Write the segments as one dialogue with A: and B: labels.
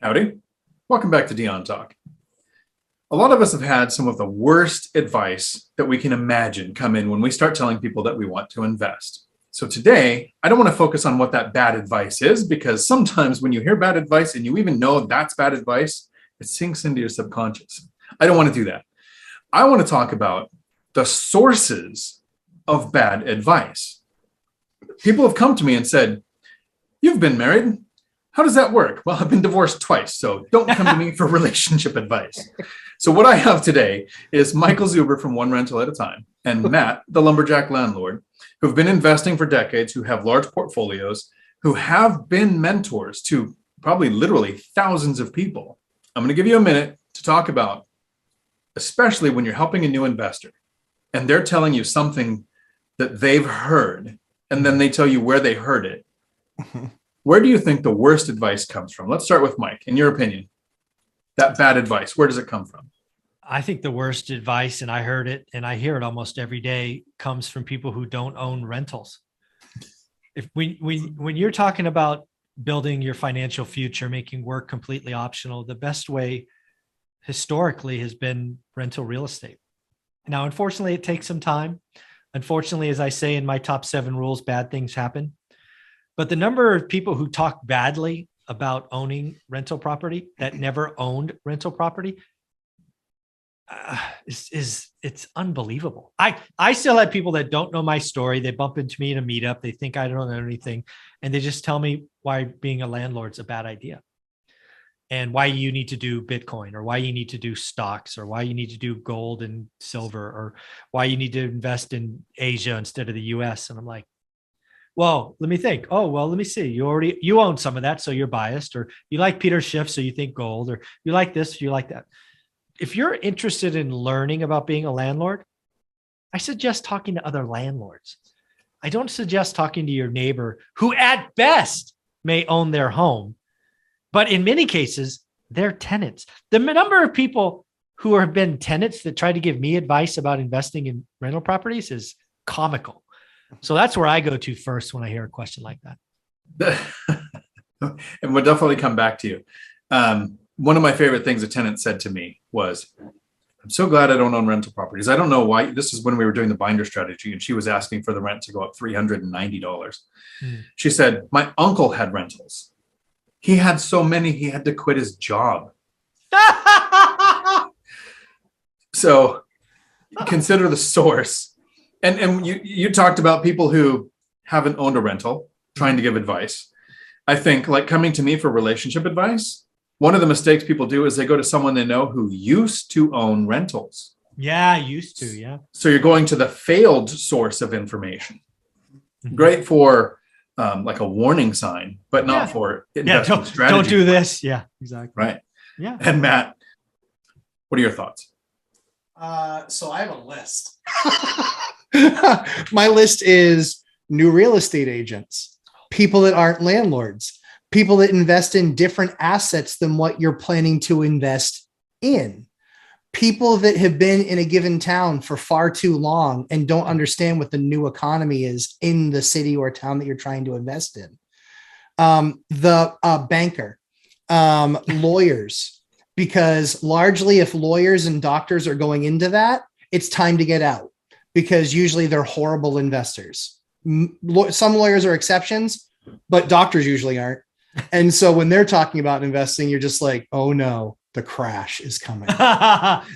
A: Howdy. Welcome back to Dion Talk. A lot of us have had some of the worst advice that we can imagine come in when we start telling people that we want to invest. So today, I don't want to focus on what that bad advice is, because sometimes when you hear bad advice and you even know that's bad advice, it sinks into your subconscious. I don't want to do that. I want to talk about the sources of bad advice. People have come to me and said, "You've been married. How does that work?" Well, I've been divorced twice, so don't come to me for relationship advice. So what I have today is Michael Zuber from One Rental at a Time and Matt, the lumberjack landlord, who've been investing for decades, who have large portfolios, who have been mentors to probably literally thousands of people. I'm going to give you a minute to talk about, especially when you're helping a new investor and they're telling you something that they've heard, and then they tell you where they heard it. Where do you think the worst advice comes from? Let's start with Mike. In your opinion, that bad advice, where does it come from?
B: I think the worst advice, and I heard it and I hear it almost every day, comes from people who don't own rentals. When you're talking about building your financial future, making work completely optional, the best way historically has been rental real estate. Now, unfortunately, it takes some time. Unfortunately, as I say in my top 7 rules, bad things happen. But the number of people who talk badly about owning rental property that never owned rental property it's unbelievable. I still have people that don't know my story. They bump into me in a meetup. They think I don't know anything. And they just tell me why being a landlord's a bad idea and why you need to do Bitcoin, or why you need to do stocks, or why you need to do gold and silver, or why you need to invest in Asia instead of the US. And I'm like, well, let me think. Oh, well, let me see. You own some of that, so you're biased, or you like Peter Schiff, so you think gold, or you like this, you like that. If you're interested in learning about being a landlord, I suggest talking to other landlords. I don't suggest talking to your neighbor, who at best may own their home, but in many cases, they're tenants. The number of people who have been tenants that try to give me advice about investing in rental properties is comical. So that's where I go to first when I hear a question like that.
A: And we'll definitely come back to you. One of my favorite things a tenant said to me was, "I'm so glad I don't own rental properties. I don't know why." This is when we were doing the binder strategy, and she was asking for the rent to go up $390. She said, "My uncle had rentals. He had so many, he had to quit his job." So consider the source. And you talked about people who haven't owned a rental trying to give advice. I think, like, coming to me for relationship advice, one of the mistakes people do is they go to someone they know who used to own rentals.
B: Yeah, used to, yeah.
A: So you're going to the failed source of information. Great for like a warning sign, but not for investment strategy.
B: Don't do this. Yeah, exactly.
A: Right.
B: Yeah.
A: And Matt, what are your thoughts?
C: So I have a list. My list is new real estate agents, people that aren't landlords, people that invest in different assets than what you're planning to invest in, people that have been in a given town for far too long and don't understand what the new economy is in the city or town that you're trying to invest in, the banker, lawyers, because largely if lawyers and doctors are going into that, it's time to get out, because usually they're horrible investors. Some lawyers are exceptions, but doctors usually aren't. And so when they're talking about investing, you're just like, oh no, the crash is coming.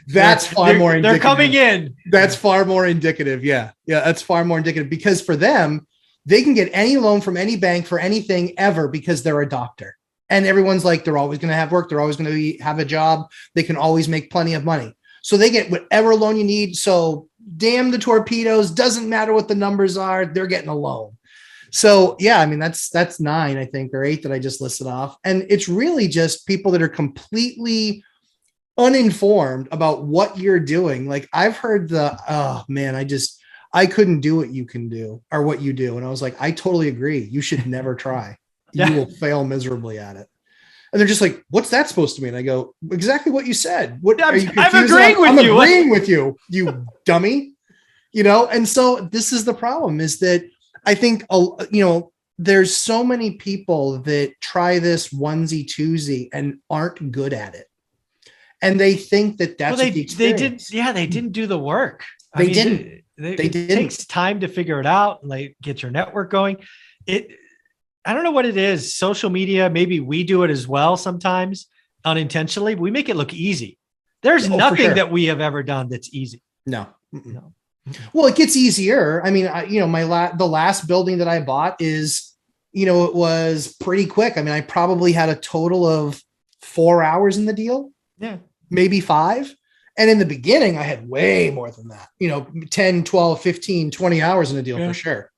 C: That's far more indicative.
B: They're coming in.
C: That's far more indicative. Yeah. That's far more indicative, because for them, they can get any loan from any bank for anything ever because they're a doctor. And everyone's like, they're always going to have work. They're always going to have a job. They can always make plenty of money. So they get whatever loan you need. So damn the torpedoes. Doesn't matter what the numbers are. They're getting a loan. So yeah, I mean, that's 9, I think, or 8 that I just listed off. And it's really just people that are completely uninformed about what you're doing. Like, I've heard I couldn't do what you can do or what you do. And I was like, I totally agree. You should never try. You will fail miserably at it. And they're just like, what's that supposed to mean? I go, exactly what you said. What are you confused? I'm agreeing with you, you dummy. And so this is the problem, is that I think, there's so many people that try this onesie twosie and aren't good at it. And they think that that's
B: well,
C: what the experience.
B: they didn't do the work.
C: They didn't. They
B: it
C: didn't.
B: takes time to figure it out and like get your network going. I don't know what it is. Social media, maybe we do it as well sometimes unintentionally. But we make it look easy. There's nothing that we have ever done that's easy.
C: No. Well, it gets easier. I mean, the last building that I bought is, it was pretty quick. I mean, I probably had a total of 4 hours in the deal.
B: Yeah.
C: Maybe 5. And in the beginning, I had way more than that, 10, 12, 15, 20 hours in a deal for sure.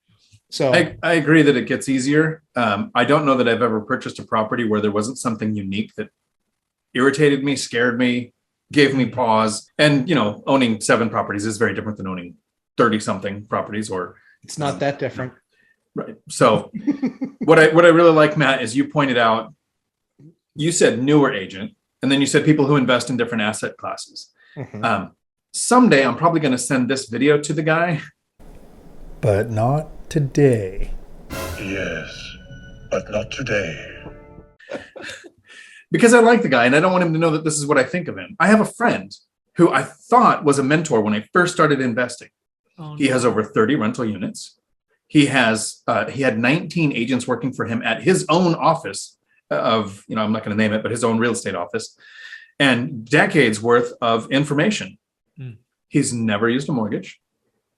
C: So
A: I agree that it gets easier. I don't know that I've ever purchased a property where there wasn't something unique that irritated me, scared me, gave me pause. And, owning 7 properties is very different than owning 30 something properties, or
C: it's not that different.
A: Right. So what I really like, Matt, is you pointed out, you said newer agent, and then you said people who invest in different asset classes. Someday I'm probably going to send this video to the guy.
D: But not today.
E: Yes, but not today.
A: Because I like the guy and I don't want him to know that this is what I think of him. I have a friend who I thought was a mentor when I first started investing.
B: Oh, no.
A: He has over 30 rental units. He had 19 agents working for him at his own office of, I'm not going to name it, but his own real estate office, and decades worth of information. He's never used a mortgage.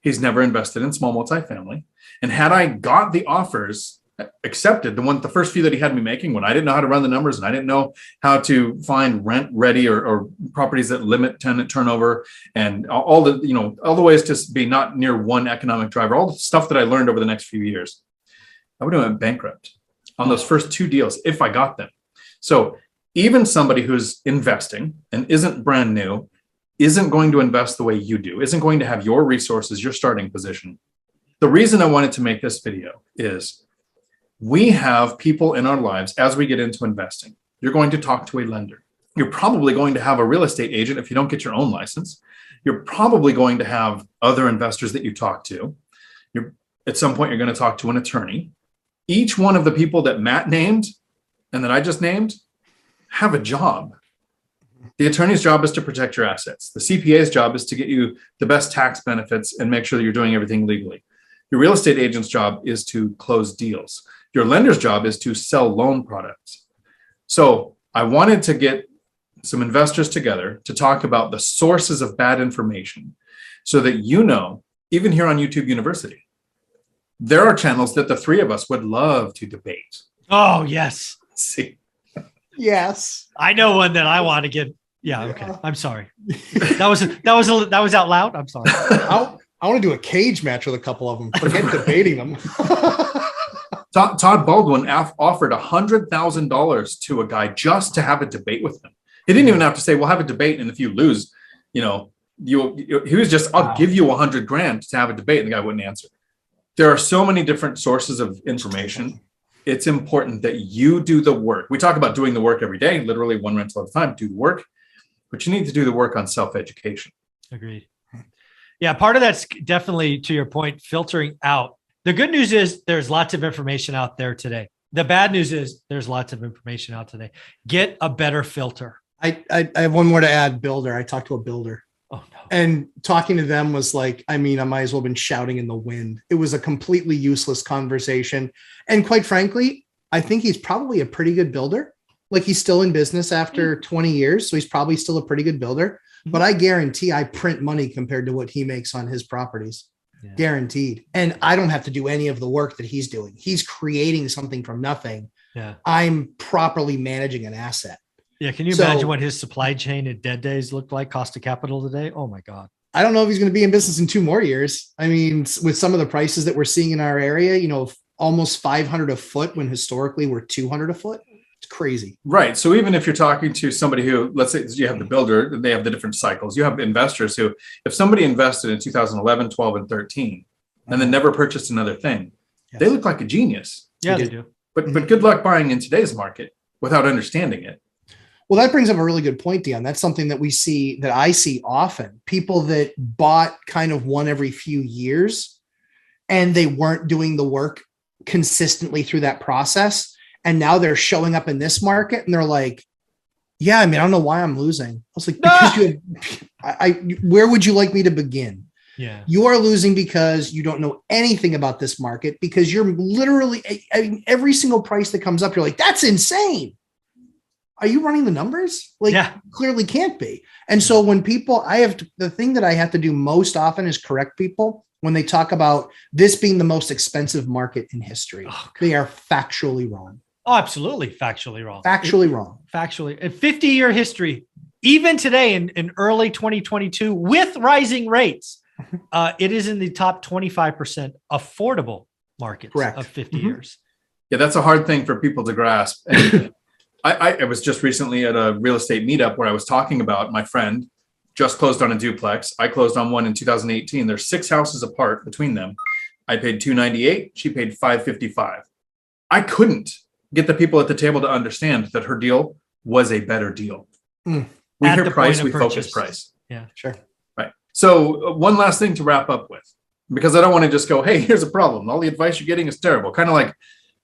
A: He's never invested in small multifamily. And had I got the offers accepted, the first few that he had me making, when I didn't know how to run the numbers and I didn't know how to find rent ready or properties that limit tenant turnover and all the ways to be not near one economic driver, all the stuff that I learned over the next few years, I would have went bankrupt on those first 2 deals if I got them. So even somebody who's investing and isn't brand new, isn't going to invest the way you do, isn't going to have your resources, your starting position. The reason I wanted to make this video is we have people in our lives as we get into investing. You're going to talk to a lender. You're probably going to have a real estate agent if you don't get your own license. You're probably going to have other investors that you talk to. At some point, you're going to talk to an attorney. Each one of the people that Matt named and that I just named have a job. The attorney's job is to protect your assets. The CPA's job is to get you the best tax benefits and make sure that you're doing everything legally. Your real estate agent's job is to close deals. Your lender's job is to sell loan products. So I wanted to get some investors together to talk about the sources of bad information so that even here on YouTube University, there are channels that the 3 of us would love to debate.
B: Oh, yes.
A: See.
C: Yes.
B: I know one that I want to get. Yeah. Okay. I'm sorry. That was out loud. I'm sorry.
C: I want to do a cage match with a couple of them. Forget debating them.
A: Todd Baldwin offered $100,000 to a guy just to have a debate with him. He didn't even have to say, "We'll have a debate, and if you lose, he was just, I'll give you $100,000 to have a debate," and the guy wouldn't answer. There are so many different sources of information. It's important that you do the work. We talk about doing the work every day, literally one rental at a time. Do the work, but you need to do the work on self-education.
B: Agreed. Yeah, part of that's definitely, to your point, filtering out. The good news is there's lots of information out there today. The bad news is there's lots of information out today. Get a better filter.
C: I have one more to add. Builder. I talked to a builder.
B: Oh, no.
C: And talking to them was like, I might as well have been shouting in the wind. It was a completely useless conversation. And quite frankly, I think he's probably a pretty good builder. Like, he's still in business after 20 years. So he's probably still a pretty good builder. But I guarantee I print money compared to what he makes on his properties. Yeah. Guaranteed. And I don't have to do any of the work that he's doing. He's creating something from nothing.
B: Yeah.
C: I'm properly managing an asset.
B: Yeah. Can you imagine what his supply chain at dead days looked like? Cost of capital today? Oh my God.
C: I don't know if he's going to be in business in 2 more years. I mean, with some of the prices that we're seeing in our area, almost 500 a foot when historically we're 200 a foot. It's crazy.
A: Right. So even if you're talking to somebody who, let's say you have the builder, they have the different cycles. You have investors who, if somebody invested in 2011, 12, and 13, and then never purchased another thing, they look like a genius.
B: Yeah, they do.
A: But good luck buying in today's market without understanding it.
C: Well, that brings up a really good point, Dion. That's something that I see often. People that bought kind of one every few years and they weren't doing the work consistently through that process. And now they're showing up in this market and they're like, yeah, I mean, I don't know why I'm losing. I was like, because you have, where would you like me to begin?
B: Yeah.
C: You are losing because you don't know anything about this market, because you're literally, I mean, every single price that comes up, you're like, that's insane. Are you running the numbers? Like, clearly can't be. And so when people, the thing that I have to do most often is correct people when they talk about this being the most expensive market in history. They are factually wrong.
B: Oh, absolutely. Factually wrong.
C: Factually wrong.
B: Factually. A 50-year history, even today in early 2022 with rising rates, it is in the top 25% affordable markets of 50 years.
A: Yeah, that's a hard thing for people to grasp. And I was just recently at a real estate meetup where I was talking about my friend just closed on a duplex. I closed on one in 2018. There's 6 houses apart between them. I paid $298. She paid $555. I couldn't get the people at the table to understand that her deal was a better deal. We hear price, we focus price.
B: Yeah,
C: sure.
A: Right. So one last thing to wrap up with, because I don't want to just go, hey, here's a problem. All the advice you're getting is terrible. Kind of like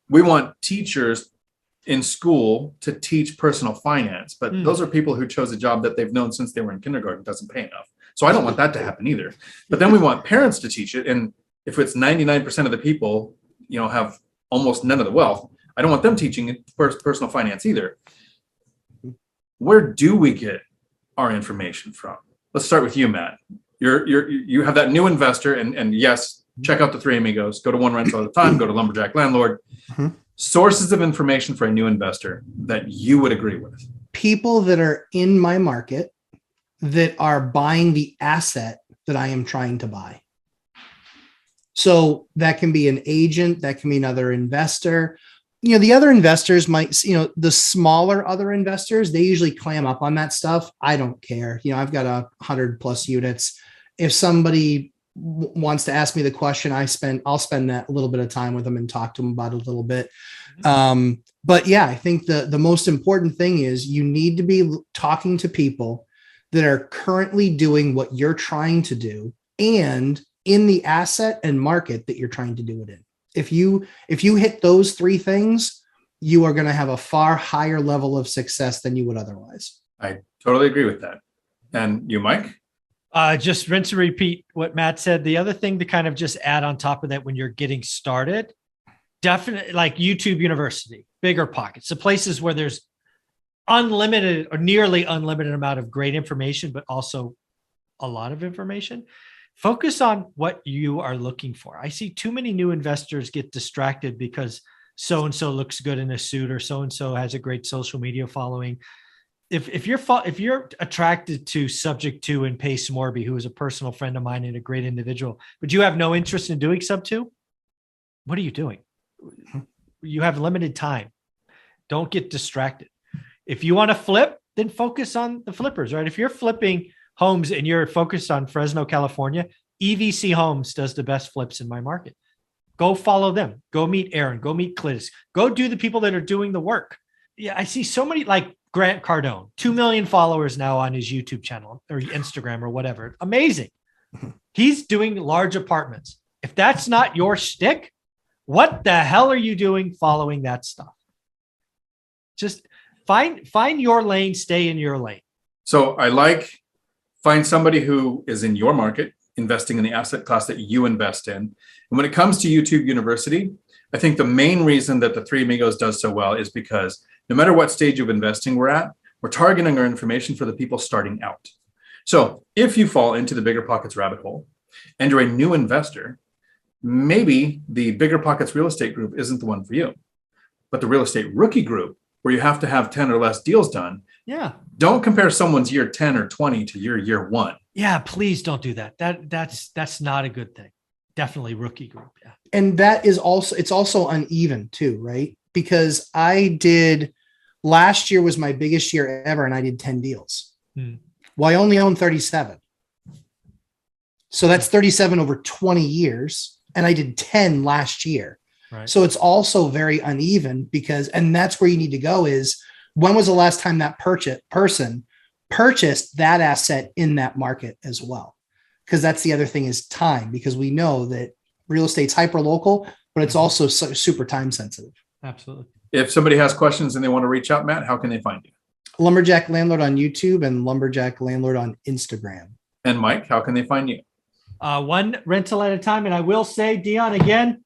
A: we want teachers in school to teach personal finance, but those are people who chose a job that they've known since they were in kindergarten. Doesn't pay enough. So I don't want that to happen either. But then we want parents to teach it. And if it's 99% of the people, have almost none of the wealth, I don't want them teaching personal finance either. Where do we get our information from? Let's start with you, Matt. You have that new investor, and yes, check out the Three Amigos. Go to One Rental at a Time. Go to Lumberjack Landlord. Sources of information for a new investor that you would agree with.
C: People that are in my market that are buying the asset that I am trying to buy. So that can be an agent, that can be another investor. The other investors might, the smaller other investors, they usually clam up on that stuff. I don't care. I've got 100+ units. If somebody wants to ask me the question, I'll spend that a little bit of time with them and talk to them about it a little bit. But yeah, I think the most important thing is you need to be talking to people that are currently doing what you're trying to do and in the asset and market that you're trying to do it in. If you hit those 3 things, you are going to have a far higher level of success than you would otherwise.
A: I totally agree with that. And you, Mike?
B: Just rinse and repeat what Matt said. The other thing to kind of just add on top of that when you're getting started, definitely like YouTube University, BiggerPockets, the places where there's unlimited or nearly unlimited amount of great information, but also a lot of information. Focus on what you are looking for. I see too many new investors get distracted because so-and-so looks good in a suit or so-and-so has a great social media following. If you're attracted to Subject 2 and Pace Morby, who is a personal friend of mine and a great individual, but you have no interest in doing Sub 2, what are you doing? You have limited time. Don't get distracted. If you want to flip, then focus on the flippers, right? If you're flipping homes and you're focused on Fresno, California, EVC Homes does the best flips in my market. Go follow them. Go meet Aaron. Go meet Cletus. Go do the people that are doing the work. Yeah, I see so many, like Grant Cardone, 2 million followers now on his YouTube channel or Instagram or whatever. Amazing. He's doing large apartments. If that's not your shtick, what the hell are you doing following that stuff? Just find your lane, stay in your lane.
A: So find somebody who is in your market, investing in the asset class that you invest in. And when it comes to YouTube University, I think the main reason that the Three Amigos does so well is because no matter what stage of investing we're at, we're targeting our information for the people starting out. So if you fall into the BiggerPockets rabbit hole and you're a new investor, maybe the BiggerPockets real estate group isn't the one for you, but the real estate rookie group, where you have to have 10 or less deals done.
B: Yeah.
A: Don't compare someone's year 10 or 20 to your year 1.
B: Yeah, please don't do that. That's not a good thing. Definitely rookie group. Yeah.
C: And that is it's also uneven too, right? Because last year was my biggest year ever and I did 10 deals. Well, I only own 37. So that's 37 over 20 years. And I did 10 last year.
B: Right.
C: So it's also very uneven and that's where you need to go is, when was the last time that person purchased that asset in that market as well? Because that's the other thing is time, because we know that real estate's hyper local, but it's also super time sensitive.
B: Absolutely.
A: If somebody has questions and they want to reach out, Matt, how can they find you?
C: Lumberjack Landlord on YouTube and Lumberjack Landlord on Instagram.
A: And Mike, how can they find you?
B: One rental at a time. And I will say, Dion, again,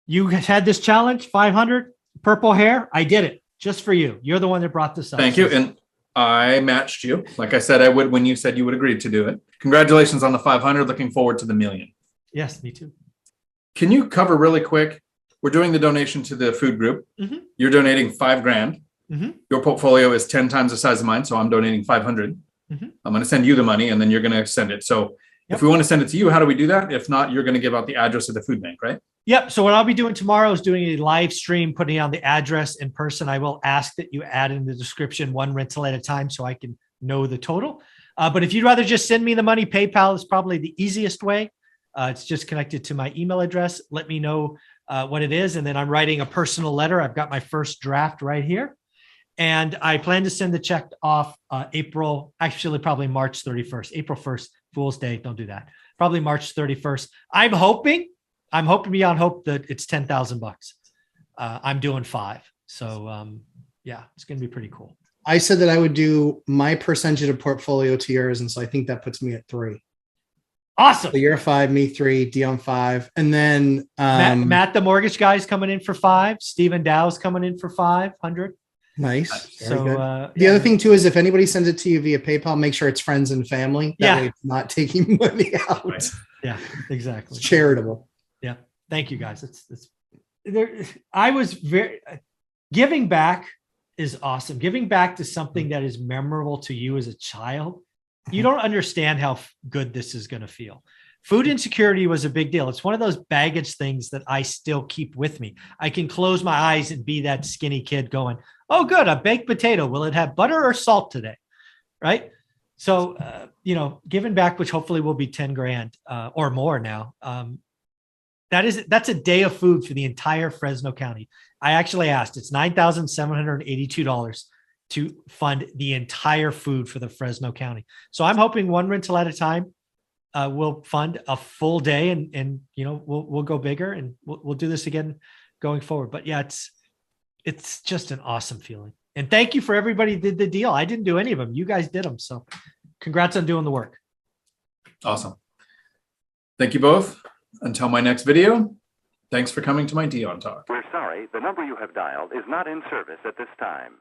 B: you had this challenge, 500 purple hair. I did it just for you. You're the one that brought this up.
A: Thank you. And I matched you. Like I said, I would when you said you would agree to do it. Congratulations on the 500. Looking forward to the million.
B: Yes, me too.
A: Can you cover really quick? We're doing the donation to the food group.
B: Mm-hmm.
A: You're donating $5,000.
B: Mm-hmm.
A: Your portfolio is 10 times the size of mine, so I'm donating 500.
B: Mm-hmm.
A: I'm going to send you the money, and then you're going to send it. So if we want to send it to you, how do we do that? If not, you're going to give out the address of the food bank, right?
B: Yep. So what I'll be doing tomorrow is doing a live stream, putting on the address in person. I will ask that you add in the description one rental at a time so I can know the total. But if you'd rather just send me the money, PayPal is probably the easiest way. It's just connected to my email address. Let me know what it is. And then I'm writing a personal letter. I've got my first draft right here. And I plan to send the check off probably March 31st, April 1st, Fool's Day. Don't do that. Probably March 31st. I'm hoping beyond hope that it's $10,000. I'm doing 5. So yeah, it's going to be pretty cool.
C: I said that I would do my percentage of portfolio to yours. And so I think that puts me at 3.
B: Awesome.
C: So you're 5, me 3, Dion 5. And then
B: Matt, the mortgage guy's coming in for 5. Stephen Dow's coming in for 500.
C: Nice. Very
B: So
C: good. The other thing too is if anybody sends it to you via PayPal, make sure it's friends and family. That way it's not taking money out.
A: Right.
B: Yeah, exactly.
C: It's charitable.
B: Yeah. Thank you guys. It's there. I was giving back is awesome. Giving back to something that is memorable to you as a child. You don't understand how good this is going to feel. Food insecurity was a big deal. It's one of those baggage things that I still keep with me. I can close my eyes and be that skinny kid going, oh, good, a baked potato. Will it have butter or salt today? Right. So, giving back, which hopefully will be 10 grand or more now. That's a day of food for the entire Fresno County. I actually asked, it's $9,782 to fund the entire food for the Fresno County. So I'm hoping one rental at a time will fund a full day and we'll go bigger and we'll do this again going forward. But yeah, it's just an awesome feeling. And thank you for everybody who did the deal. I didn't do any of them. You guys did them. So congrats on doing the work.
A: Awesome. Thank you both. Until my next video, thanks for coming to my Dion Talk.
F: We're sorry, the number you have dialed is not in service at this time.